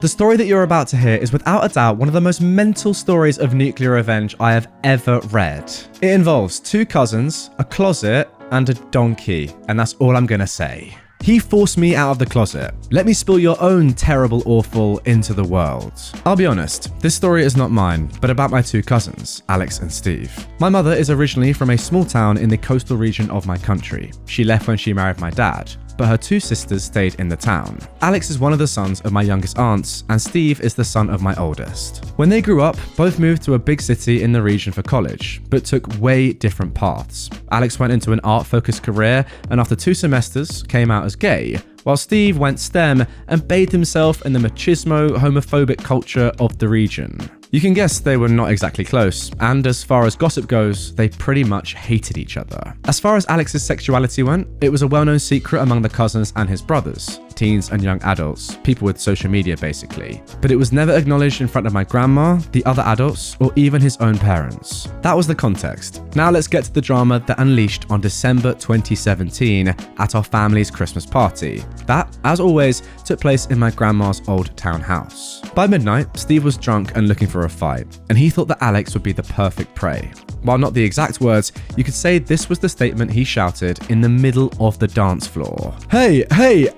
The story that you're about to hear is without a doubt one of the most mental stories of nuclear revenge I have ever read. It involves two cousins, a closet, and a donkey, and that's all I'm gonna say. He forced me out of the closet. Let me spill your own terrible awful into the world. I'll be honest, this story is not mine, but about my two cousins, Alex and Steve. My mother is originally from a small town in the coastal region of my country. She left when she married my dad, but her two sisters stayed in the town. Alex is one of the sons of my youngest aunts, and Steve is the son of my oldest. When they grew up, both moved to a big city in the region for college, but took way different paths. Alex went into an art-focused career, and after 2 semesters, came out as gay, while Steve went STEM and bathed himself in the machismo, homophobic culture of the region. You can guess they were not exactly close, and as far as gossip goes, they pretty much hated each other. As far as Alex's sexuality went, it was a well-known secret among the cousins and his brothers, teens and young adults, people with social media basically. But it was never acknowledged in front of my grandma, the other adults, or even his own parents. That was the context. Now let's get to the drama that unleashed on December 2017 at our family's Christmas party. That, as always, took place in my grandma's old townhouse. By midnight, Steve was drunk and looking for a fight, and he thought that Alex would be the perfect prey. While not the exact words, you could say this was the statement he shouted in the middle of the dance floor. Hey,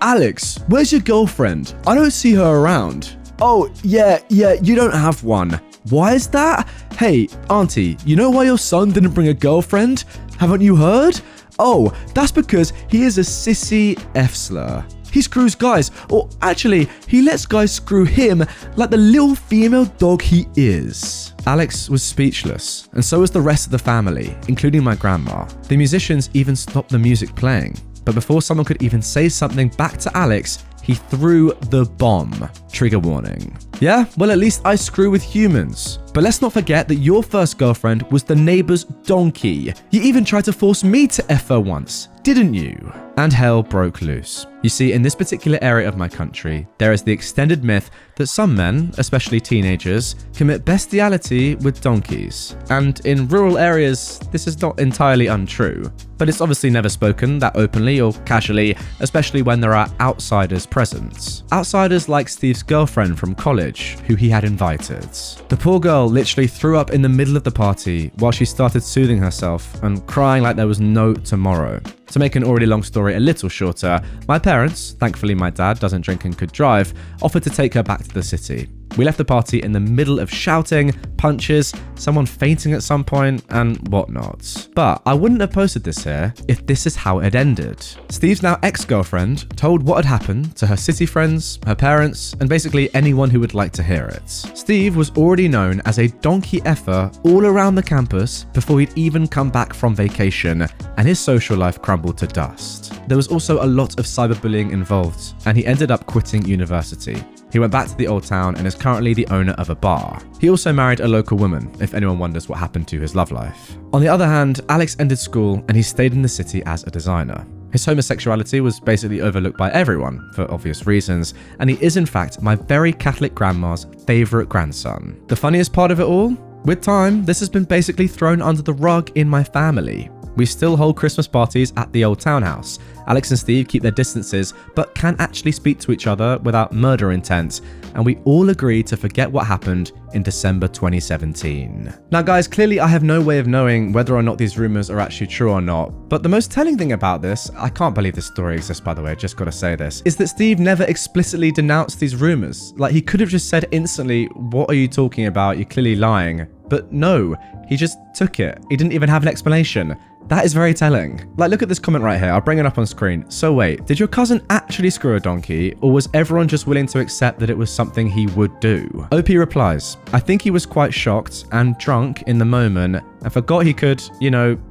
Alex, where's your girlfriend? I don't see her around. Oh, yeah, you don't have one. Why is that? Hey, auntie, you know why your son didn't bring a girlfriend? Haven't you heard? Oh, that's because he is a sissy F-slur. He screws guys, or actually, he lets guys screw him like the little female dog he is. Alex was speechless, and so was the rest of the family, including my grandma. The musicians even stopped the music playing. But before someone could even say something back to Alex, he threw the bomb. Trigger warning. Yeah, well, at least I screw with humans. But let's not forget that your first girlfriend was the neighbor's donkey. You even tried to force me to F her once, didn't you? And hell broke loose. You see, in this particular area of my country, there is the extended myth that some men, especially teenagers, commit bestiality with donkeys. And in rural areas, this is not entirely untrue. But it's obviously never spoken that openly or casually, especially when there are outsiders present. Outsiders like Steve's girlfriend from college, who he had invited. The poor girl literally threw up in the middle of the party while she started soothing herself and crying like there was no tomorrow. To make an already long story a little shorter, my parents, thankfully my dad doesn't drink and could drive, offered to take her back to the city. We left the party in the middle of shouting, punches, someone fainting at some point, and whatnot. But I wouldn't have posted this here if this is how it ended. Steve's now ex-girlfriend told what had happened to her city friends, her parents, and basically anyone who would like to hear it. Steve was already known as a donkey effer all around the campus before he'd even come back from vacation, and his social life crumbled to dust. There was also a lot of cyberbullying involved, and he ended up quitting university. He went back to the old town and is currently the owner of a bar. He also married a local woman, if anyone wonders what happened to his love life. On the other hand, Alex ended school and he stayed in the city as a designer. His homosexuality was basically overlooked by everyone, for obvious reasons, and he is in fact my very Catholic grandma's favourite grandson. The funniest part of it all? With time, this has been basically thrown under the rug in my family. We still hold Christmas parties at the old townhouse. Alex and Steve keep their distances, but can actually speak to each other without murder intent, and we all agree to forget what happened in December 2017. Now guys, clearly I have no way of knowing whether or not these rumors are actually true or not, but the most telling thing about this, I can't believe this story exists by the way, I just gotta say this, is that Steve never explicitly denounced these rumors. Like, he could have just said instantly, "What are you talking about? You're clearly lying." But no, he just took it. He didn't even have an explanation. That is very telling. Like, look at this comment right here. I'll bring it up on screen. So wait, did your cousin actually screw a donkey, or was everyone just willing to accept that it was something he would do? OP replies, I think he was quite shocked and drunk in the moment and forgot he could,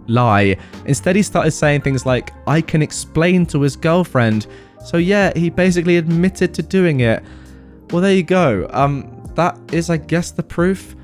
lie. Instead, he started saying things like, I can explain to his girlfriend. So yeah, he basically admitted to doing it. Well, there you go. That is, I guess, the proof.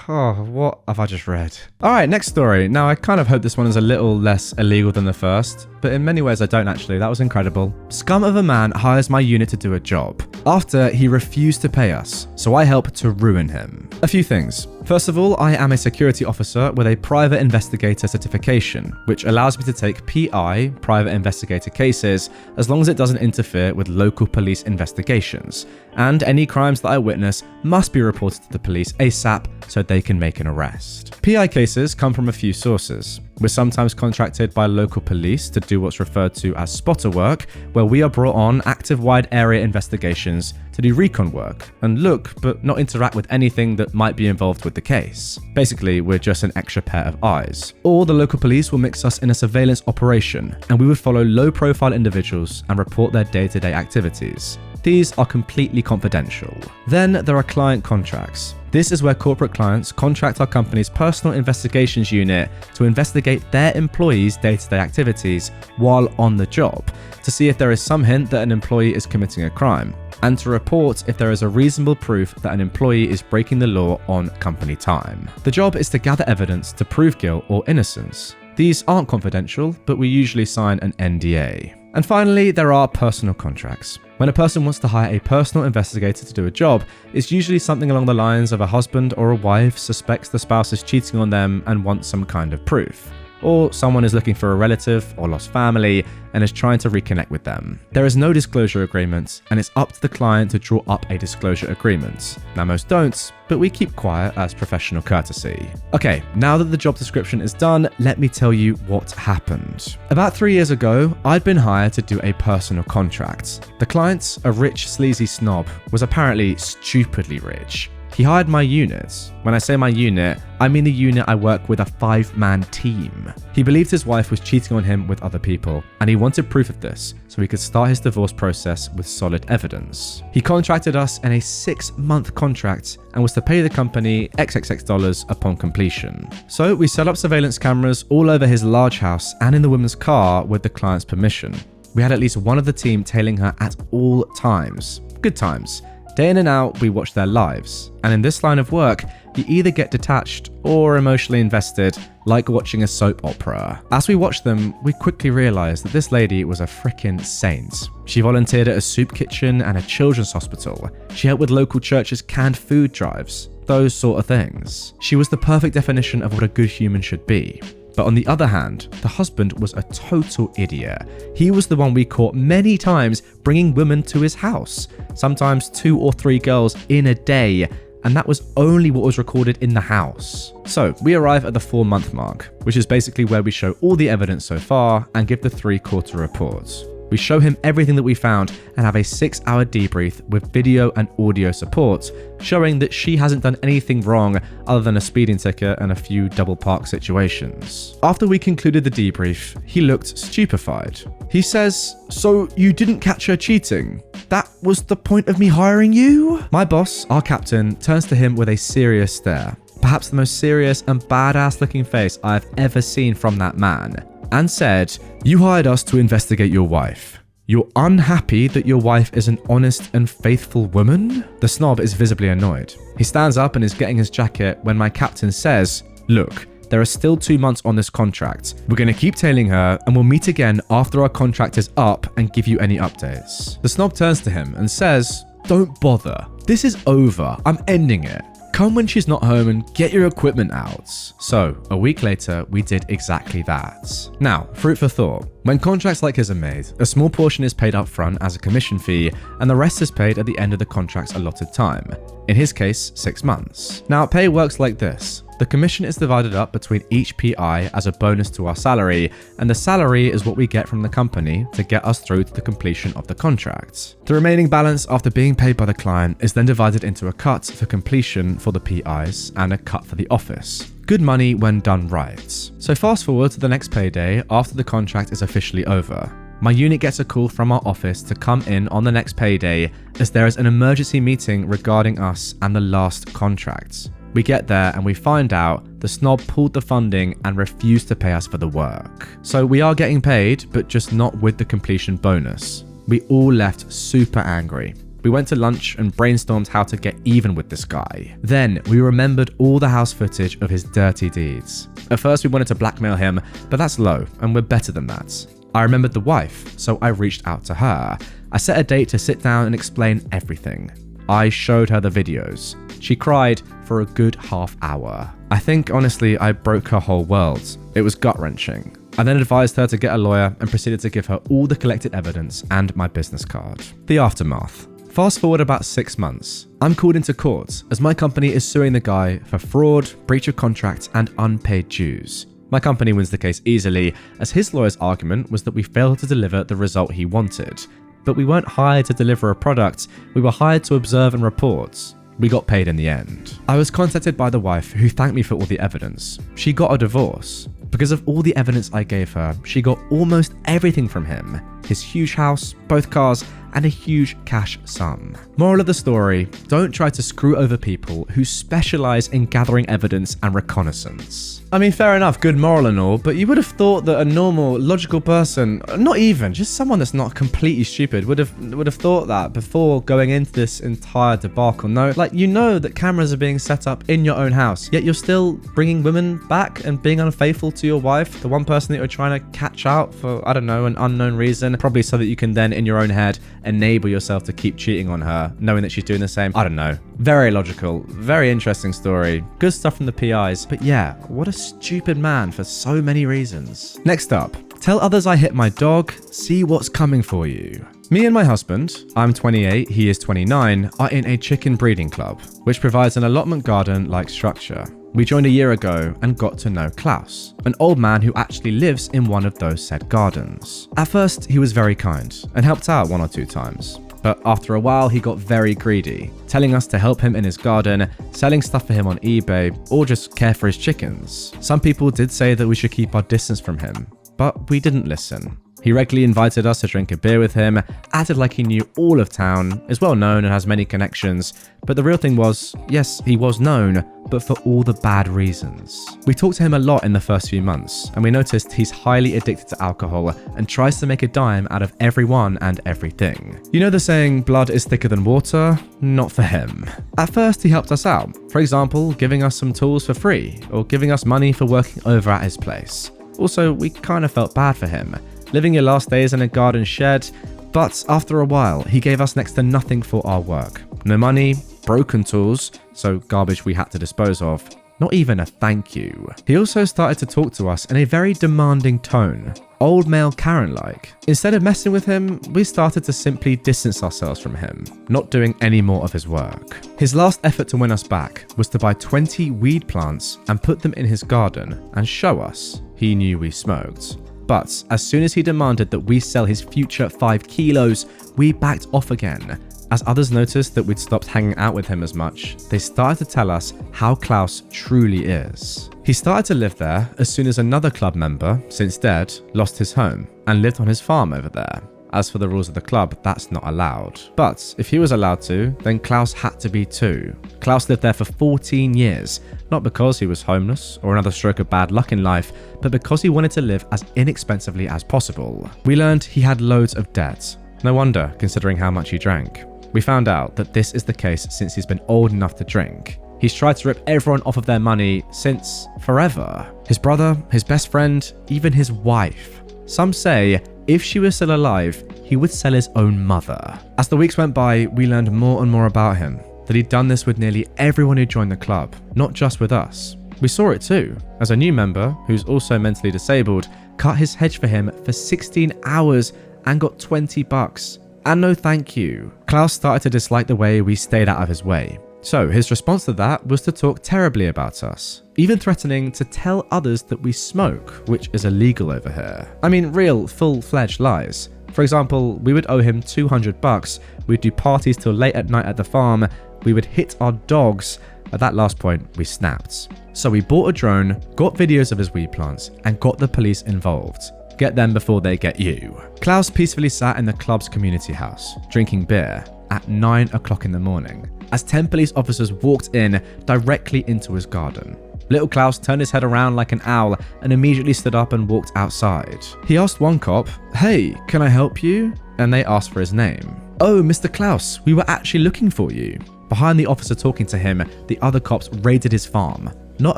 Oh, what have I just read? Alright, next story. Now, I kind of hope this one is a little less illegal than the first. but in many ways I don't actually. That was incredible. Scum of a man hires my unit to do a job after he refused to pay us, so I help to ruin him. A few things. First of all, I am a security officer with a private investigator certification, which allows me to take PI, private investigator cases, as long as it doesn't interfere with local police investigations, and any crimes that I witness must be reported to the police ASAP so they can make an arrest. PI cases come from a few sources. We're sometimes contracted by local police to do what's referred to as spotter work, where we are brought on active wide area investigations to do recon work and look but not interact with anything that might be involved with the case. Basically, we're just an extra pair of eyes. Or the local police will mix us in a surveillance operation, and we would follow low-profile individuals and report their day-to-day activities. These are completely confidential. Then there are client contracts. This is where corporate clients contract our company's personal investigations unit to investigate their employees' day-to-day activities while on the job, to see if there is some hint that an employee is committing a crime, and to report if there is a reasonable proof that an employee is breaking the law on company time. The job is to gather evidence to prove guilt or innocence. These aren't confidential, but we usually sign an NDA. And finally, there are personal contracts. When a person wants to hire a personal investigator to do a job, it's usually something along the lines of a husband or a wife suspects the spouse is cheating on them and wants some kind of proof. Or someone is looking for a relative or lost family and is trying to reconnect with them. There is no disclosure agreement, and it's up to the client to draw up a disclosure agreement. Now, most don't, but we keep quiet as professional courtesy. Okay, now that the job description is done, let me tell you what happened. About 3 years ago, I'd been hired to do a personal contract. The client, a rich, sleazy snob, was apparently stupidly rich. He hired my unit. When I say my unit, I mean the unit I work with, a 5-man team. He believed his wife was cheating on him with other people, and he wanted proof of this so he could start his divorce process with solid evidence. He contracted us in a 6-month contract and was to pay the company XXX dollars upon completion. So we set up surveillance cameras all over his large house and in the woman's car with the client's permission. We had at least one of the team tailing her at all times. Good times. Day in and out, we watch their lives. And in this line of work, you either get detached or emotionally invested, like watching a soap opera. As we watched them, we quickly realized that this lady was a frickin' saint. She volunteered at a soup kitchen and a children's hospital. She helped with local churches' canned food drives. Those sort of things. She was the perfect definition of what a good human should be. But on the other hand, the husband was a total idiot. He was the one we caught many times bringing women to his house, sometimes 2 or 3 girls in a day, and that was only what was recorded in the house. So we arrive at the 4-month mark, which is basically where we show all the evidence so far and give the 3-quarter reports. We show him everything that we found and have a 6-hour debrief with video and audio support, showing that she hasn't done anything wrong other than a speeding ticket and a few double park situations. After we concluded the debrief, he looked stupefied. He says, "So you didn't catch her cheating? That was the point of me hiring you?" My boss, our captain, turns to him with a serious stare. Perhaps the most serious and badass looking face I have ever seen from that man. And said, "You hired us to investigate your wife. You're unhappy that your wife is an honest and faithful woman?" The snob is visibly annoyed. He stands up and is getting his jacket when my captain says, "Look, there are still 2 months on this contract. We're going to keep tailing her and we'll meet again after our contract is up and give you any updates." The snob turns to him and says, "Don't bother. This is over. I'm ending it. Come when she's not home and get your equipment out." So, a week later, we did exactly that. Now, fruit for thought. When contracts like his are made, a small portion is paid up front as a commission fee, and the rest is paid at the end of the contract's allotted time. In his case, 6 months. Now, pay works like this. The commission is divided up between each PI as a bonus to our salary, and the salary is what we get from the company to get us through to the completion of the contract. The remaining balance after being paid by the client is then divided into a cut for completion for the PIs and a cut for the office. Good money when done right. So fast forward to the next payday after the contract is officially over. My unit gets a call from our office to come in on the next payday as there is an emergency meeting regarding us and the last contract. We get there and we find out the snob pulled the funding and refused to pay us for the work. So we are getting paid, but just not with the completion bonus. We all left super angry. We went to lunch and brainstormed how to get even with this guy. Then we remembered all the house footage of his dirty deeds. At first we wanted to blackmail him, but that's low and we're better than that. I remembered the wife, so I reached out to her. I set a date to sit down and explain everything. I showed her the videos. She cried for a good half hour. I think, honestly, I broke her whole world. It was gut-wrenching. I then advised her to get a lawyer and proceeded to give her all the collected evidence and my business card. The aftermath. Fast forward about 6 months. I'm called into court as my company is suing the guy for fraud, breach of contract, and unpaid dues. My company wins the case easily, as his lawyer's argument was that we failed to deliver the result he wanted. But we weren't hired to deliver a product, we were hired to observe and report. We got paid in the end. I was contacted by the wife, who thanked me for all the evidence. She got a divorce. Because of all the evidence I gave her, she got almost everything from him. His huge house, both cars, and a huge cash sum. Moral of the story, don't try to screw over people who specialize in gathering evidence and reconnaissance. I mean, fair enough, good moral and all, but you would have thought that a normal, logical person, not even, just someone that's not completely stupid, would have thought that before going into this entire debacle. No, like, you know that cameras are being set up in your own house, yet you're still bringing women back and being unfaithful to your wife, the one person that you're trying to catch out for, I don't know, an unknown reason, probably so that you can then, in your own head, enable yourself to keep cheating on her, knowing that she's doing the same. I don't know. Very logical, very interesting story. Good stuff from the PIs, but yeah, what a stupid man for so many reasons. Next up, tell others I hit my dog, see what's coming for you. Me and my husband, I'm 28, he is 29, are in a chicken breeding club, which provides an allotment garden-like structure. We joined a year ago and got to know Klaus, an old man who actually lives in one of those said gardens. At first, he was very kind and helped out 1 or 2 times. But after a while, he got very greedy, telling us to help him in his garden, selling stuff for him on eBay, or just care for his chickens. Some people did say that we should keep our distance from him, but we didn't listen. He regularly invited us to drink a beer with him, acted like he knew all of town, is well known and has many connections, but the real thing was, yes, he was known, but for all the bad reasons. We talked to him a lot in the first few months, and we noticed he's highly addicted to alcohol and tries to make a dime out of everyone and everything. You know the saying, blood is thicker than water? Not for him. At first, he helped us out, for example, giving us some tools for free, or giving us money for working over at his place. Also, we kind of felt bad for him, living your last days in a garden shed, but after a while, he gave us next to nothing for our work. No money, broken tools, so garbage we had to dispose of, not even a thank you. He also started to talk to us in a very demanding tone, old male Karen-like. Instead of messing with him, we started to simply distance ourselves from him, not doing any more of his work. His last effort to win us back was to buy 20 weed plants and put them in his garden and show us he knew we smoked. But as soon as he demanded that we sell his future 5 kilos, we backed off again. As others noticed that we'd stopped hanging out with him as much, they started to tell us how Klaus truly is. He started to live there as soon as another club member, since dead, lost his home and lived on his farm over there. As for the rules of the club, that's not allowed. But if he was allowed to, then Klaus had to be too. Klaus lived there for 14 years, not because he was homeless or another stroke of bad luck in life, but because he wanted to live as inexpensively as possible. We learned he had loads of debt. No wonder, considering how much he drank. We found out that this is the case since he's been old enough to drink. He's tried to rip everyone off of their money since forever. His brother, his best friend, even his wife. Some say if she was still alive, he would sell his own mother. As the weeks went by, we learned more and more about him, that he'd done this with nearly everyone who joined the club, not just with us. We saw it too, as a new member, who's also mentally disabled, cut his hedge for him for 16 hours and got $20. And no thank you. Klaus started to dislike the way we stayed out of his way. So his response to that was to talk terribly about us, even threatening to tell others that we smoke, which is illegal over here. I mean, real, full-fledged lies. For example, we would owe him $200, we'd do parties till late at night at the farm, we would hit our dogs. At that last point, we snapped. So we bought a drone, got videos of his weed plants, and got the police involved. Get them before they get you. Klaus peacefully sat in the club's community house, drinking beer, at 9 o'clock in the morning, as 10 police officers walked in directly into his garden. Little Klaus turned his head around like an owl and immediately stood up and walked outside. He asked one cop, "Hey, can I help you?" And they asked for his name. "Oh, Mr. Klaus, we were actually looking for you." Behind the officer talking to him, the other cops raided his farm, not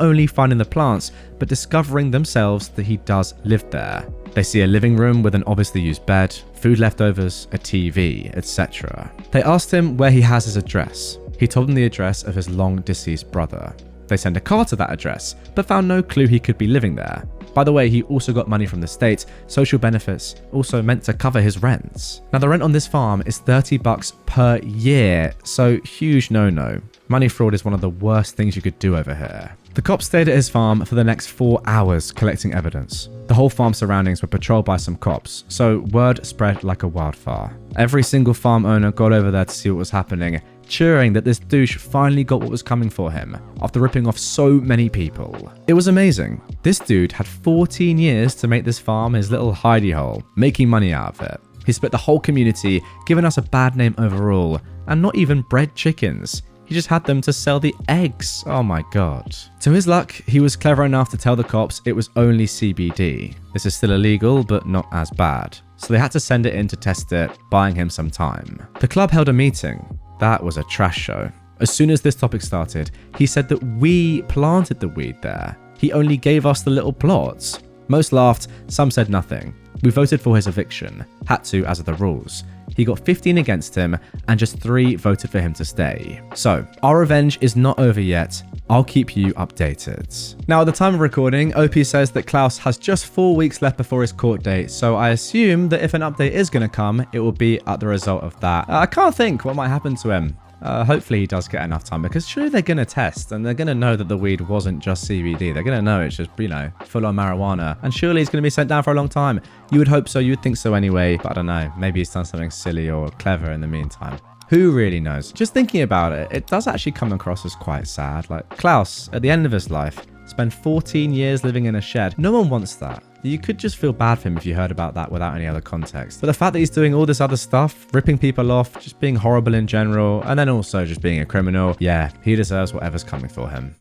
only finding the plants, but discovering themselves that he does live there. They see a living room with an obviously used bed, food leftovers, a TV, etc. They asked him where he has his address. He told them the address of his long deceased brother. They sent a car to that address, but found no clue he could be living there. By the way, he also got money from the state, social benefits, also meant to cover his rents. Now the rent on this farm is $30 per year, so huge no-no. Money fraud is one of the worst things you could do over here. The cops stayed at his farm for the next 4 hours collecting evidence. The whole farm surroundings were patrolled by some cops, so word spread like a wildfire. Every single farm owner got over there to see what was happening, cheering that this douche finally got what was coming for him after ripping off so many people. It was amazing. This dude had 14 years to make this farm his little hidey hole, making money out of it. He split the whole community, giving us a bad name overall, and not even bred chickens. He just had them to sell the eggs. Oh my god. To his luck, he was clever enough to tell the cops it was only CBD. This is still illegal, but not as bad. So they had to send it in to test it, buying him some time. The club held a meeting. That was a trash show. As soon as this topic started, he said that we planted the weed there. He only gave us the little plots. Most laughed, some said nothing. We voted for his eviction. Had to, as are the rules. He got 15 against him, and just 3 voted for him to stay. So, our revenge is not over yet. I'll keep you updated. Now, at the time of recording, OP says that Klaus has just 4 weeks left before his court date, so I assume that if an update is going to come, it will be at the result of that. I can't think what might happen to him. Hopefully he does get enough time, because surely they're going to test and they're going to know that the weed wasn't just CBD. They're going to know it's just, full on marijuana. And surely he's going to be sent down for a long time. You would hope so. You would think so anyway. But I don't know. Maybe he's done something silly or clever in the meantime. Who really knows? Just thinking about it, it does actually come across as quite sad. Like Klaus, at the end of his life, spent 14 years living in a shed. No one wants that. You could just feel bad for him if you heard about that without any other context. But the fact that he's doing all this other stuff, ripping people off, just being horrible in general, and then also just being a criminal, yeah, he deserves whatever's coming for him.